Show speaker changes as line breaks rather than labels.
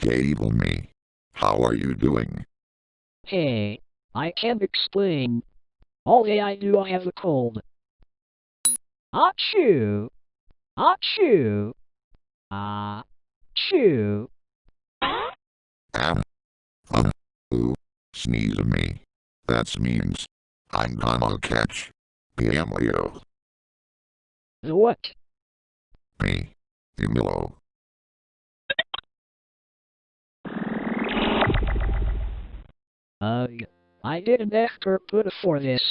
Table me. How are you doing?
Hey, I can't explain. All I do I have a cold. Achoo! Achoo! Achoo!
Am. Ooh. Sneeze at me. That means I'm gonna catch. PMO.
The what?
Me. Emilio.
I didn't ask her put for this.